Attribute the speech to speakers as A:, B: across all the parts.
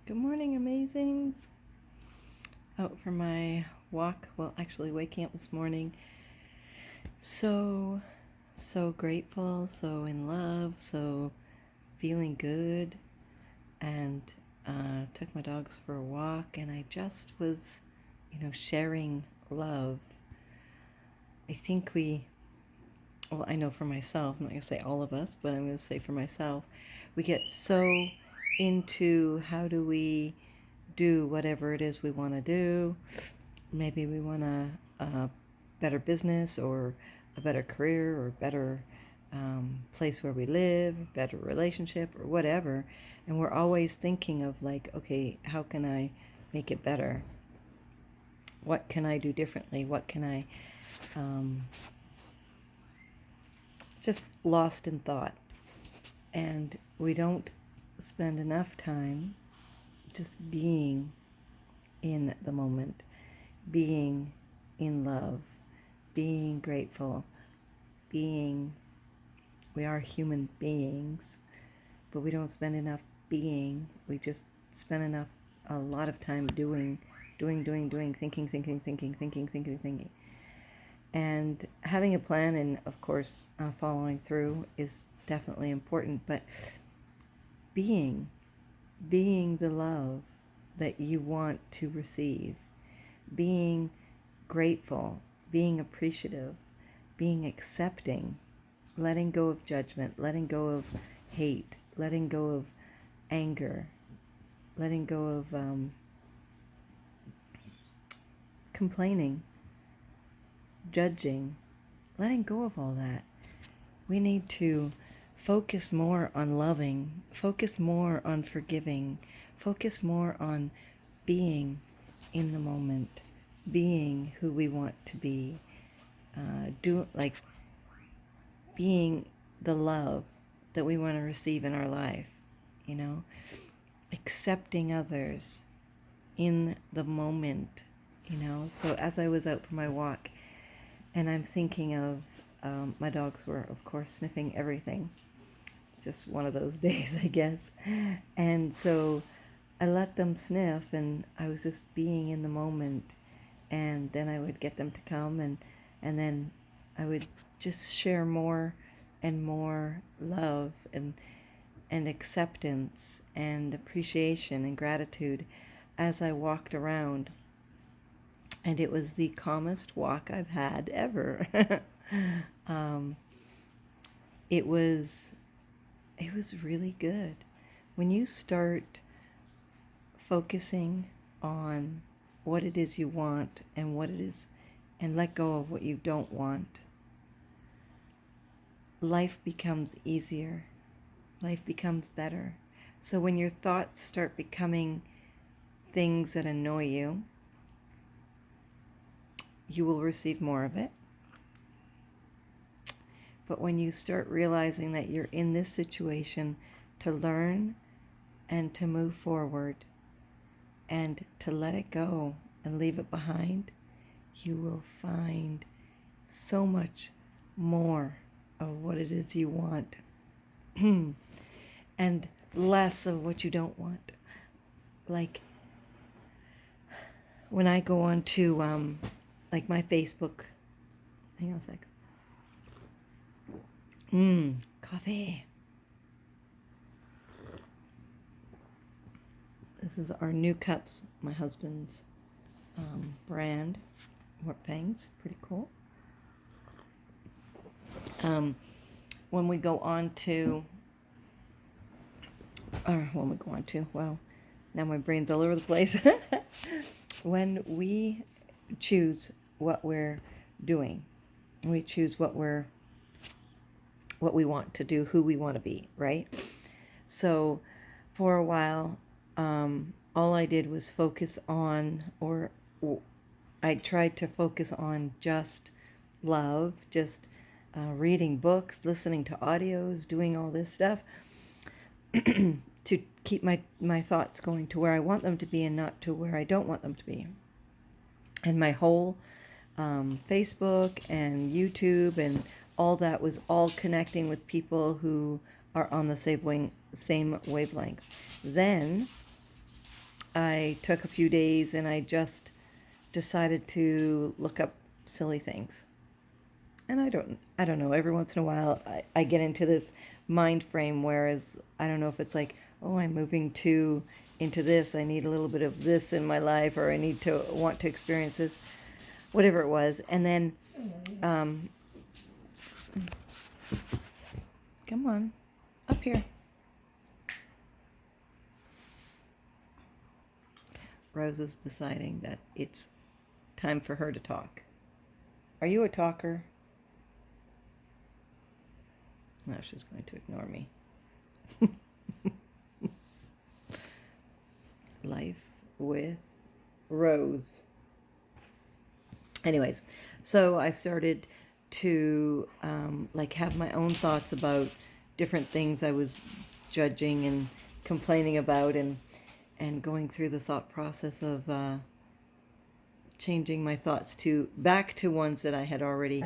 A: Good morning, amazings. Out for my walk. Well, actually, waking up this morning. So grateful, so in love, so feeling good. And took my dogs for a walk, and I just was, sharing love. I think well, I know for myself, I'm not going to say all of us, but I'm going to say for myself, we get so into how do we do whatever it is we want to do. Maybe we want a better business or a better career or a better place where we live, better relationship or whatever. And we're always thinking of like, okay, how can I make it better? What can I do differently? What can I just lost in thought. And we don't spend enough time just being in the moment, being in love, being grateful, we are human beings, but we don't spend enough being. We just spend a lot of time doing, thinking. And having a plan and, of course, following through is definitely important, but being the love that you want to receive, being grateful, being appreciative, being accepting, letting go of judgment, letting go of hate, letting go of anger, letting go of complaining, judging, letting go of all that. We need to focus more on loving, focus more on forgiving, focus more on being in the moment, being who we want to be, being the love that we want to receive in our life, accepting others in the moment, So as I was out for my walk, and I'm thinking of, my dogs were, of course, sniffing everything. Just one of those days, I guess. And so I let them sniff, and I was just being in the moment. And then I would get them to come, and then I would just share more and more love and acceptance and appreciation and gratitude as I walked around. And it was the calmest walk I've had ever. um, it was really good. When you start focusing on what it is you want and what it is, and let go of what you don't want, life becomes easier. Life becomes better. So when your thoughts start becoming things that annoy you, you will receive more of it. But when you start realizing that you're in this situation to learn and to move forward and to let it go and leave it behind, you will find so much more of what it is you want and less of what you don't want. Like when I go on to like my Facebook, hang on a sec. Coffee. This is our new cups, my husband's brand, Warp Fangs, pretty cool. When we go on to, wow, now my brain's all over the place. When we choose what we're doing, we choose what we want to do, who we want to be, right? So for a while, all I did was focus on, or I tried to focus on just love, just reading books, listening to audios, doing all this stuff to keep my thoughts going to where I want them to be and not to where I don't want them to be. And my whole Facebook and YouTube and all that was all connecting with people who are on the same wavelength. Then I took a few days and I just decided to look up silly things. And I don't know, every once in a while I get into this mind frame, whereas I don't know if it's like, oh, I'm moving to into this, I need a little bit of this in my life, or I need to want to experience this, whatever it was. And then come on up here. Rose is deciding that it's time for her to talk. Are you a talker? No, she's going to ignore me. Life with Rose. Anyways, so I started to like have my own thoughts about different things I was judging and complaining about, and going through the thought process of changing my thoughts to back to ones that I had already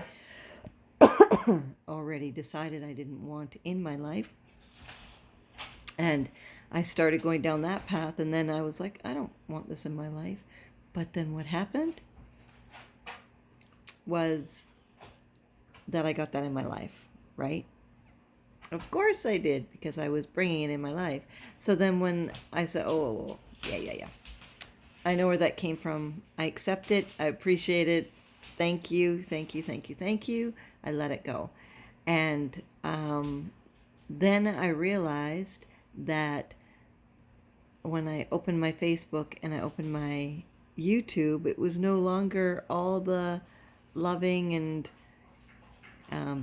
A: decided I didn't want in my life. And I started going down that path, and then I was like, I don't want this in my life. But then what happened was that I got that in my life, right? Of course I did, because I was bringing it in my life. So then when I said, oh, yeah, I know where that came from. I accept it. I appreciate it. Thank you. I let it go. And then I realized that when I opened my Facebook and I opened my YouTube, it was no longer all the loving and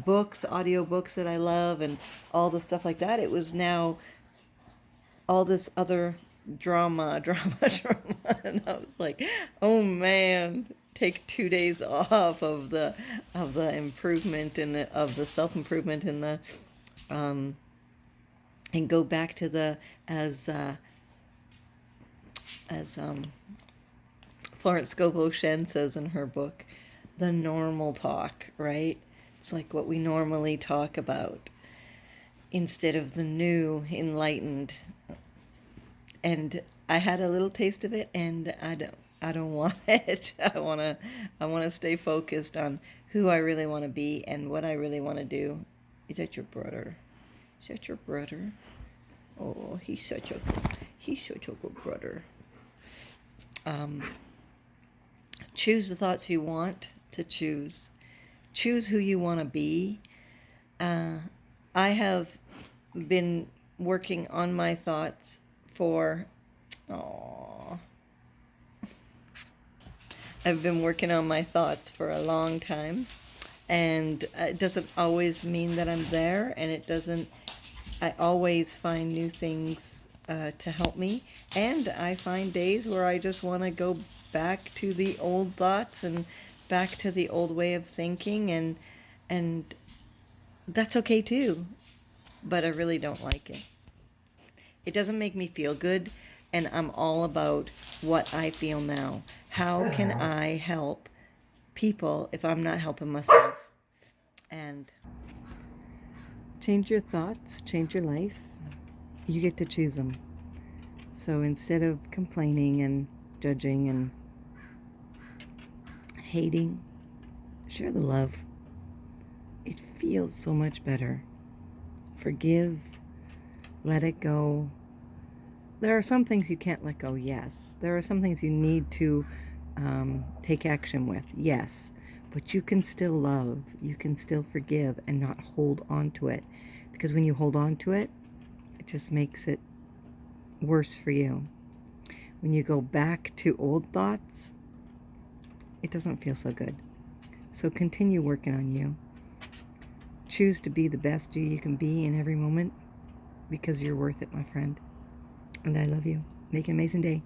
A: books, audio books that I love, and all the stuff like that. It was now all this other drama. And I was like, oh man, take 2 days off of the improvement and of the self-improvement and the and go back to the as Florence Scovel Shen says in her book, the normal talk, right? It's like what we normally talk about instead of the new, enlightened. And I had a little taste of it, and I don't want it. I want to stay focused on who I really want to be and what I really want to do. Is that your brother? Is that your brother? Oh, he's such a good brother. Choose the thoughts you want to choose. Choose who you want to be. I have been working on my thoughts for... I've been working on my thoughts for a long time. And it doesn't always mean that I'm there. And it doesn't... I always find new things to help me. And I find days where I just want to go back to the old thoughts and back to the old way of thinking, and that's okay too, but I really don't like it. It doesn't make me feel good, and I'm all about what I feel now. How can I help people if I'm not helping myself? And change your thoughts, change your life. You get to choose them. So instead of complaining and judging and hating, share the love. It feels so much better. Forgive, let it go. There are some things you can't let go, yes. There are some things you need to take action with, yes. But you can still love, you can still forgive, and not hold on to it. Because when you hold on to it, it just makes it worse for you. When you go back to old thoughts, it doesn't feel so good. So continue working on you. Choose to be the best you can be in every moment, because you're worth it, my friend. And I love you. Make an amazing day.